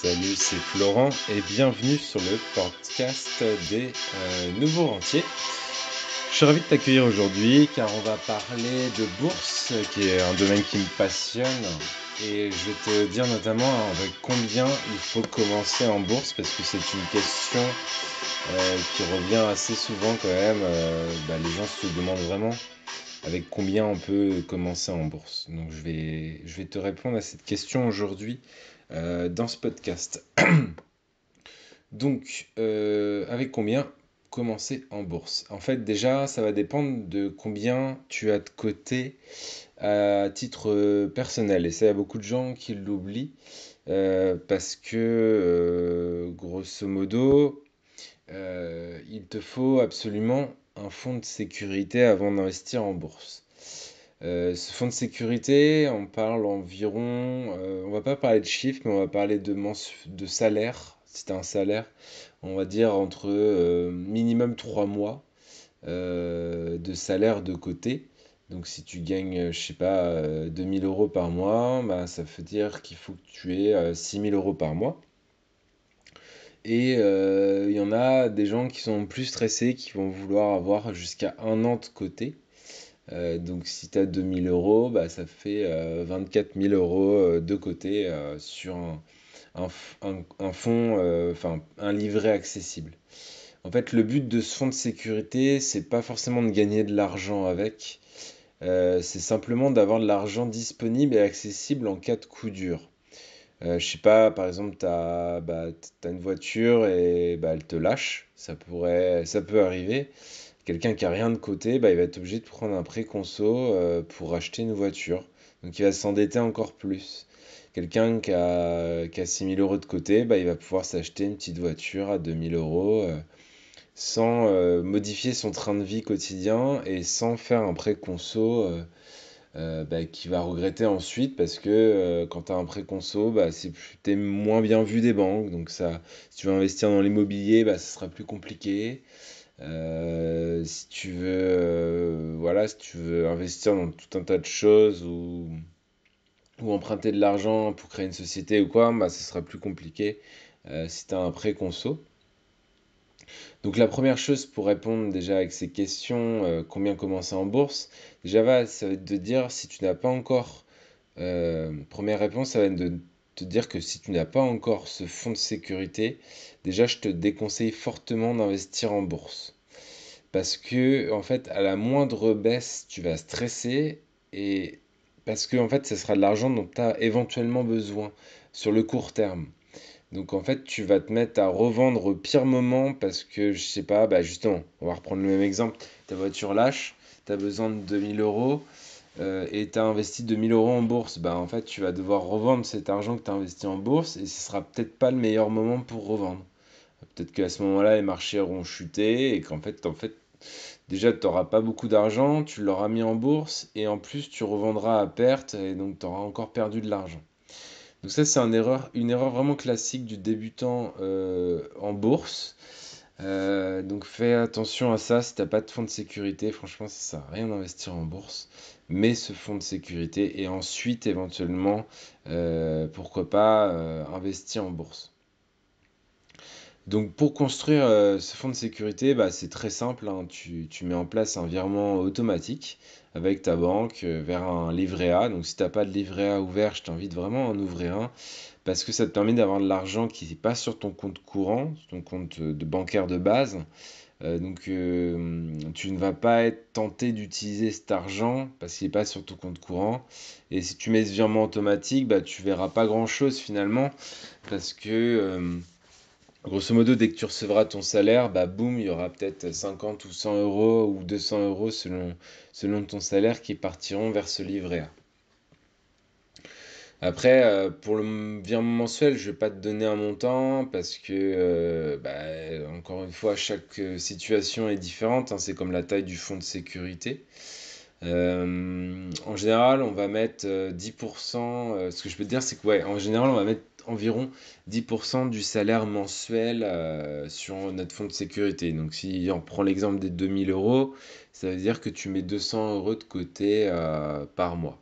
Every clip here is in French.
Salut, c'est Florent et bienvenue sur le podcast des nouveaux rentiers. Je suis ravi de t'accueillir aujourd'hui car on va parler de bourse, qui est un domaine qui me passionne. Et je vais te dire notamment avec combien il faut commencer en bourse parce que c'est une question qui revient assez souvent quand même. Les gens se demandent vraiment avec combien on peut commencer en bourse. Donc je vais te répondre à cette question aujourd'hui dans ce podcast. Donc, avec combien commencer en bourse? En fait, déjà, ça va dépendre de combien tu as de côté à titre personnel. Et ça, il y a beaucoup de gens qui l'oublient parce que, grosso modo, il te faut absolument un fonds de sécurité avant d'investir en bourse. Ce fonds de sécurité, on parle environ, on va pas parler de chiffres, mais on va parler de salaire. Si tu as un salaire, on va dire entre minimum 3 mois de salaire de côté. Donc si tu gagnes, je sais pas, 2000 euros par mois, bah, ça veut dire qu'il faut que tu aies 6000 euros par mois. Et il y en a des gens qui sont plus stressés, qui vont vouloir avoir jusqu'à un an de côté. Donc si tu as 2000 euros, bah, ça fait 24 000 euros de côté sur un fonds, enfin un livret accessible. En fait, le but de ce fonds de sécurité, c'est pas forcément de gagner de l'argent avec, c'est simplement d'avoir de l'argent disponible et accessible en cas de coup dur. Je sais pas, par exemple, t'as une voiture et bah, elle te lâche, ça peut arriver. Quelqu'un qui a rien de côté, bah, il va être obligé de prendre un prêt conso pour acheter une voiture. Donc il va s'endetter encore plus. Quelqu'un qui a 6 000 euros de côté, bah, il va pouvoir s'acheter une petite voiture à 2 000 euros sans modifier son train de vie quotidien et sans faire un prêt conso qu'il va regretter ensuite parce que quand tu as un prêt conso, bah, t'es moins bien vu des banques. Donc ça, si tu veux investir dans l'immobilier, bah, ça sera plus compliqué. Si tu veux, voilà, si tu veux investir dans tout un tas de choses ou emprunter de l'argent pour créer une société ou quoi, bah, ce sera plus compliqué si tu as un prêt conso. Donc la première chose pour répondre déjà avec ces questions, combien commencer en bourse, ça va être de dire si tu n'as pas encore, première réponse, ça va être de te dire que si tu n'as pas encore ce fonds de sécurité, déjà je te déconseille fortement d'investir en bourse. Parce que, en fait, à la moindre baisse, tu vas stresser et parce que, en fait, ce sera de l'argent dont tu as éventuellement besoin sur le court terme. Donc, en fait, tu vas te mettre à revendre au pire moment parce que, je sais pas, bah justement, on va reprendre le même exemple. Ta voiture lâche, tu as besoin de 2000 euros et tu as investi 2000 euros en bourse. Bah, en fait, tu vas devoir revendre cet argent que tu as investi en bourse et ce sera peut-être pas le meilleur moment pour revendre. Peut-être qu'à ce moment-là, les marchés auront chuté et qu'en fait, déjà, tu n'auras pas beaucoup d'argent, tu l'auras mis en bourse et en plus, tu revendras à perte et donc tu auras encore perdu de l'argent. Donc ça, c'est une erreur vraiment classique du débutant en bourse. Donc fais attention à ça. Si tu n'as pas de fonds de sécurité, franchement, ça sert à rien d'investir en bourse. Mets ce fonds de sécurité et ensuite, éventuellement, pourquoi pas investir en bourse. Donc pour construire ce fonds de sécurité, bah, c'est très simple, hein. Tu mets en place un virement automatique avec ta banque vers un livret A. Donc si tu n'as pas de livret A ouvert, je t'invite vraiment à en ouvrir un parce que ça te permet d'avoir de l'argent qui n'est pas sur ton compte courant, sur ton compte de bancaire de base. Tu ne vas pas être tenté d'utiliser cet argent parce qu'il n'est pas sur ton compte courant. Et si tu mets ce virement automatique, bah, tu verras pas grand-chose finalement parce que... grosso modo, dès que tu recevras ton salaire, bah boum, il y aura peut-être 50 ou 100 euros ou 200 euros selon ton salaire qui partiront vers ce livret A. Après, pour le virement mensuel, je vais pas te donner un montant parce que, encore une fois, chaque situation est différente, hein. C'est comme la taille du fonds de sécurité. En général, on va mettre 10%. Ce que je peux te dire, c'est que, ouais, en général, on va mettre environ 10% du salaire mensuel sur notre fonds de sécurité. Donc, si on prend l'exemple des 2000 euros, ça veut dire que tu mets 200 euros de côté par mois.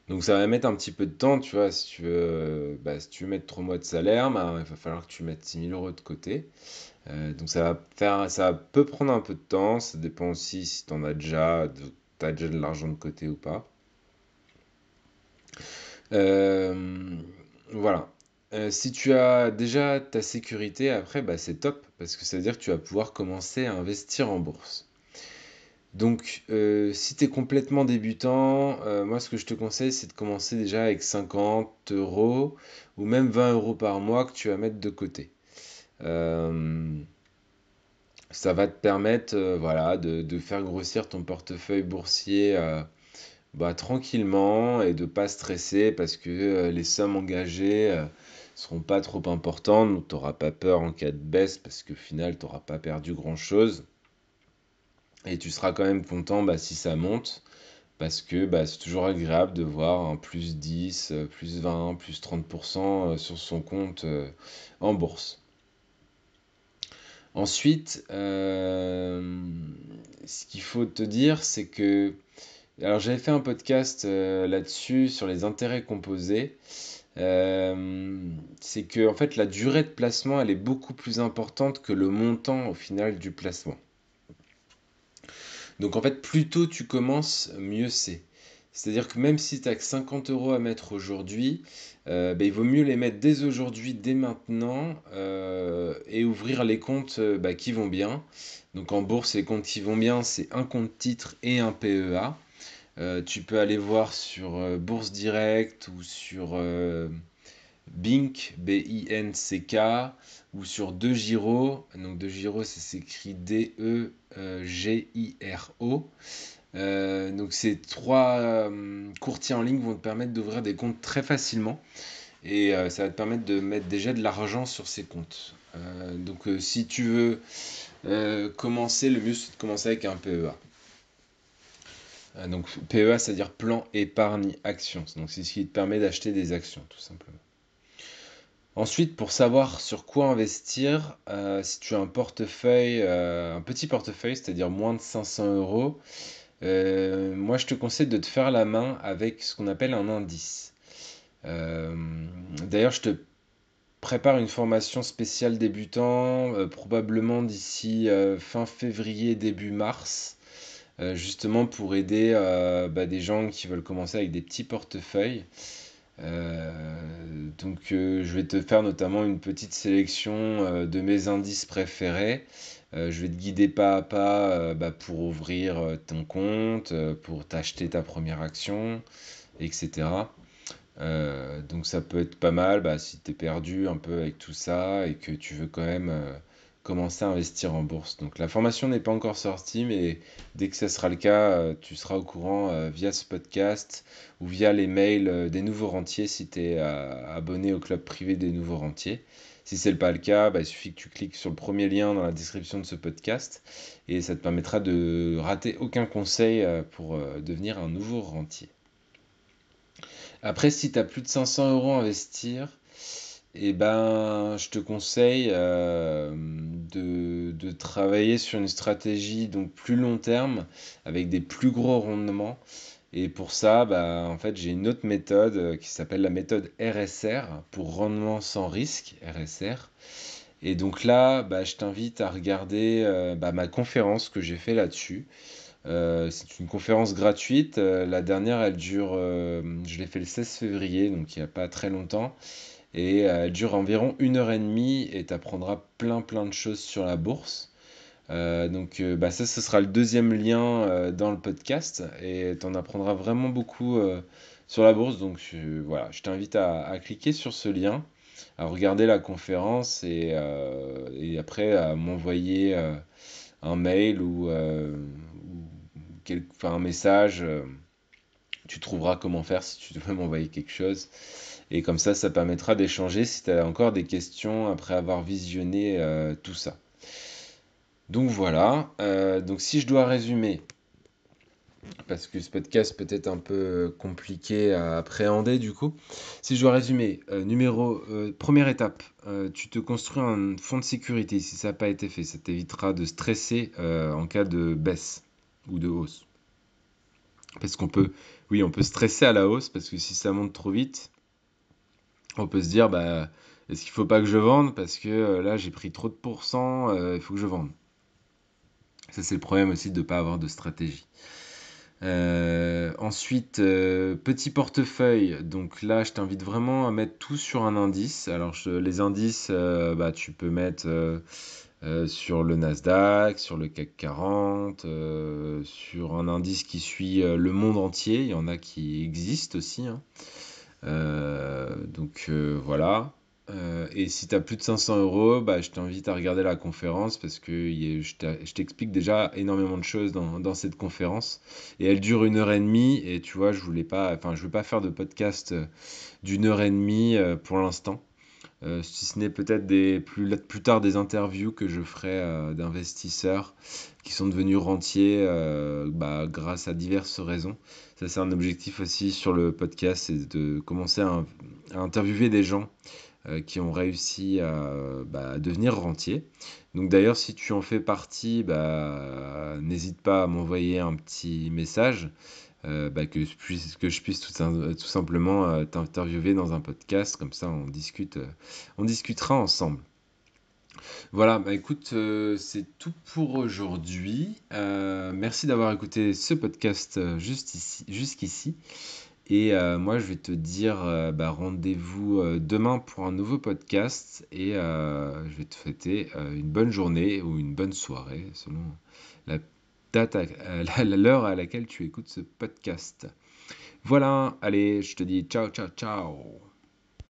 Donc ça va mettre un petit peu de temps, tu vois, si tu veux mettre 3 mois de salaire, bah, il va falloir que tu mettes 6 000 € de côté. Donc ça peut prendre un peu de temps, ça dépend aussi si t'as déjà de l'argent de côté ou pas. Euh, voilà. Si tu as déjà ta sécurité, après, bah, c'est top, parce que ça veut dire que tu vas pouvoir commencer à investir en bourse. Donc, si tu es complètement débutant, moi, ce que je te conseille, c'est de commencer déjà avec 50 € ou même 20 € par mois que tu vas mettre de côté. Euh, Ça va te permettre, voilà, de faire grossir ton portefeuille boursier, bah, tranquillement, et de pas stresser parce que les sommes engagées seront pas trop importantes, donc tu n'auras pas peur en cas de baisse parce qu'au final, tu n'auras pas perdu grand-chose. Et tu seras quand même content, bah, si ça monte, parce que bah, c'est toujours agréable de voir un plus 10, plus 20, plus 30% sur son compte en bourse. Ensuite, ce qu'il faut te dire, c'est que... Alors j'avais fait un podcast là-dessus sur les intérêts composés. C'est que en fait la durée de placement elle est beaucoup plus importante que le montant au final du placement. Donc en fait plus tôt tu commences, mieux c'est. C'est-à-dire que même si tu as que 50 € à mettre aujourd'hui, bah, il vaut mieux les mettre dès aujourd'hui, dès maintenant, et ouvrir les comptes bah, qui vont bien. Donc en bourse, les comptes qui vont bien, c'est un compte titre et un PEA. Tu peux aller voir sur Bourse Direct ou sur Bink, BINCK, ou sur DeGiro. Donc DeGiro, ça s'écrit DEGIRO. Donc ces trois courtiers en ligne vont te permettre d'ouvrir des comptes très facilement et ça va te permettre de mettre déjà de l'argent sur ces comptes. Donc si tu veux commencer, le mieux c'est de commencer avec un PEA. Donc PEA, c'est-à-dire plan épargne action. Donc c'est ce qui te permet d'acheter des actions, tout simplement. Ensuite, pour savoir sur quoi investir, si tu as un portefeuille, un petit portefeuille, c'est-à-dire moins de 500 €, moi je te conseille de te faire la main avec ce qu'on appelle un indice. Euh, D'ailleurs, je te prépare une formation spéciale débutant, probablement d'ici fin février, début mars, justement pour aider bah, des gens qui veulent commencer avec des petits portefeuilles. Je vais te faire notamment une petite sélection de mes indices préférés. Je vais te guider pas à pas bah, pour ouvrir ton compte, pour t'acheter ta première action, etc. Donc ça peut être pas mal bah, si tu es perdu un peu avec tout ça et que tu veux quand même commencer à investir en bourse. Donc la formation n'est pas encore sortie, mais dès que ça sera le cas, tu seras au courant via ce podcast ou via les mails des nouveaux rentiers si tu es abonné au club privé des nouveaux rentiers. Si ce n'est pas le cas, bah, il suffit que tu cliques sur le premier lien dans la description de ce podcast et ça te permettra de rater aucun conseil pour devenir un nouveau rentier. Après, si tu as plus de 500 € à investir, eh ben, je te conseille de travailler sur une stratégie donc plus long terme avec des plus gros rendements. Et pour ça, bah, en fait, j'ai une autre méthode qui s'appelle la méthode RSR pour rendement sans risque, RSR. Et donc là, bah, je t'invite à regarder bah, ma conférence que j'ai fait là-dessus. C'est une conférence gratuite. La dernière, je l'ai fait le 16 février, donc il n'y a pas très longtemps. Et elle dure environ 1 heure et demie et tu apprendras plein de choses sur la bourse. Bah ça, ce sera le deuxième lien dans le podcast et tu en apprendras vraiment beaucoup sur la bourse. Donc voilà, je t'invite à cliquer sur ce lien, à regarder la conférence et après à m'envoyer un mail ou un message. Tu trouveras comment faire si tu veux m'envoyer quelque chose. Et comme ça permettra d'échanger si tu as encore des questions après avoir visionné tout ça. Donc voilà, donc si je dois résumer, parce que ce podcast peut être un peu compliqué à appréhender du coup, si je dois résumer, première étape, tu te construis un fonds de sécurité si ça n'a pas été fait, ça t'évitera de stresser en cas de baisse ou de hausse. Parce qu'on peut, oui, on peut stresser à la hausse parce que si ça monte trop vite, on peut se dire, bah, est-ce qu'il faut pas que je vende parce que là j'ai pris trop de pourcents, il faut que je vende. Ça c'est le problème aussi de ne pas avoir de stratégie. Ensuite, petit portefeuille. Donc là, je t'invite vraiment à mettre tout sur un indice. Alors, les indices, bah, tu peux mettre sur le Nasdaq, sur le CAC 40, sur un indice qui suit le monde entier. Il y en a qui existent aussi, hein. Voilà. Et si tu as plus de 500 euros, bah, je t'invite à regarder la conférence parce que je t'explique déjà énormément de choses dans cette conférence. Et elle dure 1 heure et demie. Et tu vois, je veux pas faire de podcast d'1 heure et demie pour l'instant. Si ce n'est peut-être plus tard des interviews que je ferai d'investisseurs qui sont devenus rentiers bah, grâce à diverses raisons. Ça, c'est un objectif aussi sur le podcast, c'est de commencer à interviewer des gens qui ont réussi à devenir rentiers. Donc d'ailleurs, si tu en fais partie, bah, n'hésite pas à m'envoyer un petit message bah, que je puisse tout simplement t'interviewer dans un podcast, comme ça on discutera ensemble. Voilà, bah écoute, c'est tout pour aujourd'hui. Merci d'avoir écouté ce podcast jusqu'ici. Et moi, je vais te dire bah, rendez-vous demain pour un nouveau podcast. Et je vais te souhaiter une bonne journée ou une bonne soirée, selon la l'heure à laquelle tu écoutes ce podcast. Voilà, allez, je te dis ciao, ciao, ciao.